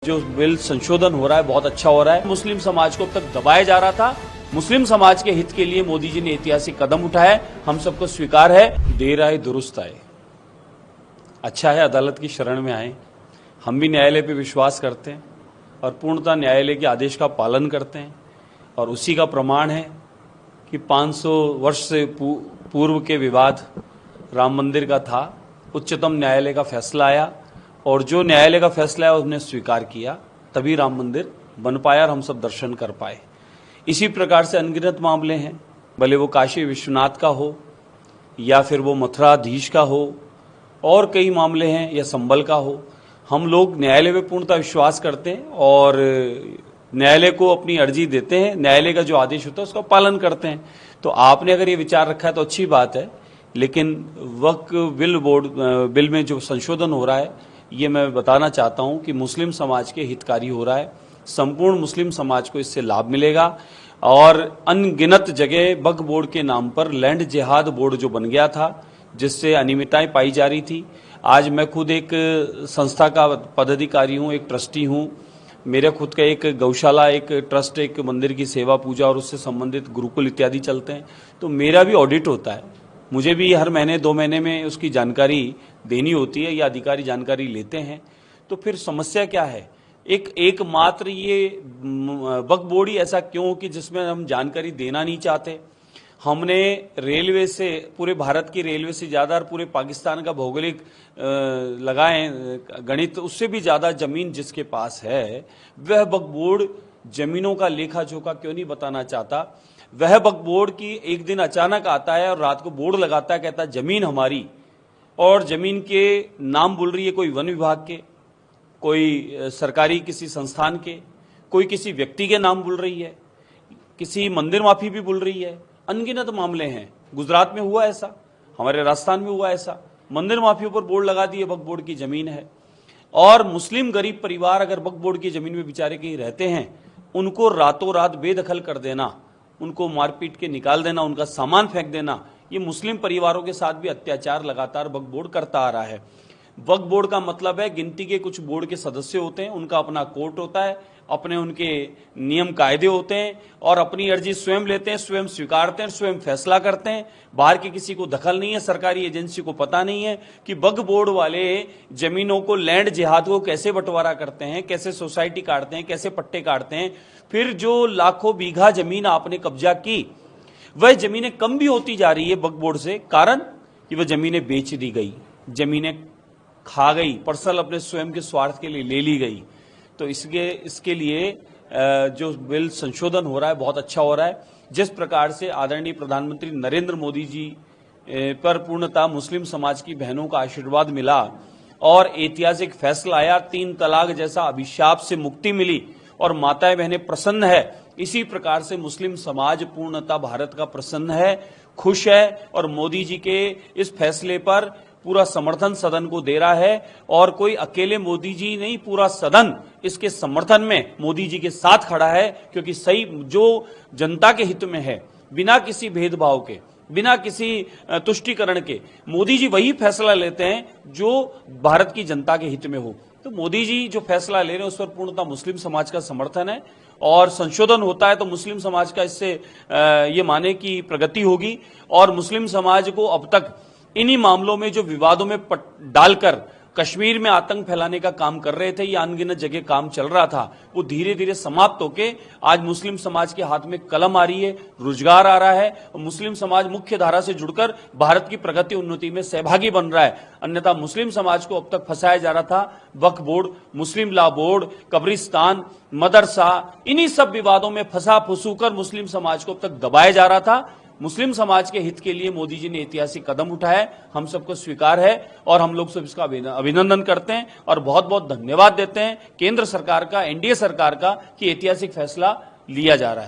जो बिल संशोधन हो रहा है बहुत अच्छा हो रहा है। मुस्लिम समाज को अब तक दबाया जा रहा था। मुस्लिम समाज के हित के लिए मोदी जी ने ऐतिहासिक कदम उठाया, हम सबको स्वीकार है। देर आए दुरुस्त आए, अच्छा है अदालत की शरण में आए। हम भी न्यायालय पे विश्वास करते हैं और पूर्णतः न्यायालय के आदेश का पालन करते हैं और उसी का प्रमाण है कि 500 वर्ष से पूर्व के विवाद राम मंदिर का था, उच्चतम न्यायालय का फैसला आया और जो न्यायालय का फैसला है उसने स्वीकार किया, तभी राम मंदिर बन पाया और हम सब दर्शन कर पाए। इसी प्रकार से अनगिनत मामले हैं, भले वो काशी विश्वनाथ का हो या फिर वो मथुराधीश का हो और कई मामले हैं या संबल का हो। हम लोग न्यायालय में पूर्णतः विश्वास करते हैं और न्यायालय को अपनी अर्जी देते हैं, न्यायालय का जो आदेश होता है उसका पालन करते हैं। तो आपने अगर ये विचार रखा है तो अच्छी बात है, लेकिन वक्फ बिल में जो संशोधन हो रहा है ये मैं बताना चाहता हूं कि मुस्लिम समाज के हितकारी हो रहा है। संपूर्ण मुस्लिम समाज को इससे लाभ मिलेगा और अनगिनत जगह वक्फ बोर्ड के नाम पर लैंड जिहाद बोर्ड जो बन गया था, जिससे अनियमितताएं पाई जा रही थी। आज मैं खुद एक संस्था का पदाधिकारी हूं, एक ट्रस्टी हूं। मेरे खुद का एक गौशाला, एक ट्रस्ट, एक मंदिर की सेवा पूजा और उससे संबंधित गुरुकुल इत्यादि चलते हैं, तो मेरा भी ऑडिट होता है। मुझे भी हर महीने 2 महीने में उसकी जानकारी देनी होती है या अधिकारी जानकारी लेते हैं। तो फिर समस्या क्या है? एकमात्र ये वक्फ बोर्ड ही ऐसा क्यों कि जिसमें हम जानकारी देना नहीं चाहते? हमने रेलवे से, पूरे भारत की रेलवे से ज्यादा और पूरे पाकिस्तान का भौगोलिक लगाए गणित, उससे भी ज्यादा जमीन जिसके पास है, वह वक्फ बोर्ड जमीनों का लेखा जोखा क्यों नहीं बताना चाहता? वह वक्फ बोर्ड की एक दिन अचानक आता है और रात को बोर्ड लगाता है, कहता है जमीन हमारी, और जमीन के नाम बोल रही है कोई वन विभाग के, कोई सरकारी किसी संस्थान के, कोई किसी व्यक्ति के नाम बोल रही है, किसी मंदिर माफी भी बोल रही है। अनगिनत मामले हैं। गुजरात में हुआ ऐसा, हमारे राजस्थान में हुआ ऐसा, मंदिर माफियों पर बोर्ड लगा दिए वक्फ बोर्ड की जमीन है। और मुस्लिम गरीब परिवार अगर वक्फ बोर्ड की जमीन में बेचारे कहीं रहते हैं, उनको रातों रात बेदखल कर देना, उनको मारपीट के निकाल देना, उनका सामान फेंक देना, ये मुस्लिम परिवारों के साथ भी अत्याचार लगातार वक्फ बोर्ड करता आ रहा है। वक्फ बोर्ड का मतलब है गिनती के कुछ बोर्ड के सदस्य होते हैं, उनका अपना कोर्ट होता है, अपने उनके नियम कायदे होते हैं और अपनी अर्जी स्वयं लेते हैं, स्वयं स्वीकारते हैं, स्वयं फैसला करते हैं। बाहर की किसी को दखल नहीं है, सरकारी एजेंसी को पता नहीं है कि वक्फ बोर्ड वाले जमीनों को, लैंड जिहाद को कैसे बंटवारा करते हैं, कैसे सोसाइटी काटते हैं, कैसे पट्टे काटते हैं। फिर जो लाखों बीघा जमीन आपने कब्जा की, वह जमीनें कम भी होती जा रही है वक्फ बोर्ड से, कारण कि वह जमीनें बेच दी गई, जमीनें खा गई, पर्सनल अपने स्वयं के स्वार्थ के लिए ले ली गई। तो इसके लिए जो बिल संशोधन हो रहा है बहुत अच्छा हो रहा है। जिस प्रकार से आदरणीय प्रधानमंत्री नरेंद्र मोदी जी पर पूर्णतः मुस्लिम समाज की बहनों का आशीर्वाद मिला और ऐतिहासिक फैसला आया, 3 तलाक जैसा अभिशाप से मुक्ति मिली और माताएं बहनें प्रसन्न है, इसी प्रकार से मुस्लिम समाज पूर्णतः भारत का प्रसन्न है, खुश है और मोदी जी के इस फैसले पर पूरा समर्थन सदन को दे रहा है। और कोई अकेले मोदी जी नहीं, पूरा सदन इसके समर्थन में मोदी जी के साथ खड़ा है, क्योंकि सही जो जनता के हित में है, बिना किसी भेदभाव के, बिना किसी तुष्टीकरण के, मोदी जी वही फैसला लेते हैं जो भारत की जनता के हित में हो। तो मोदी जी जो फैसला ले रहे हैं उस पर पूर्णतः मुस्लिम समाज का समर्थन है और संशोधन होता है तो मुस्लिम समाज का इससे ये माने कि प्रगति होगी। और मुस्लिम समाज को अब तक इन्हीं मामलों में जो विवादों में डालकर कश्मीर में आतंक फैलाने का काम कर रहे थे, या अनगिनत जगह काम चल रहा था, वो धीरे धीरे समाप्त होके आज मुस्लिम समाज के हाथ में कलम आ रही है, रोजगार आ रहा है और मुस्लिम समाज मुख्य धारा से जुड़कर भारत की प्रगति उन्नति में सहभागी बन रहा है। अन्यथा मुस्लिम समाज को अब तक फंसाया जा रहा था वक्फ बोर्ड, मुस्लिम लॉ बोर्ड, कब्रिस्तान, मदरसा, इन्हीं सब विवादों में फंसा फुसूकर मुस्लिम समाज को अब तक दबाया जा रहा था। मुस्लिम समाज के हित के लिए मोदी जी ने ऐतिहासिक कदम उठाया, हम सबको स्वीकार है और हम लोग सब इसका अभिनंदन करते हैं और बहुत बहुत धन्यवाद देते हैं केंद्र सरकार का, एनडीए सरकार का, कि ऐतिहासिक फैसला लिया जा रहा है।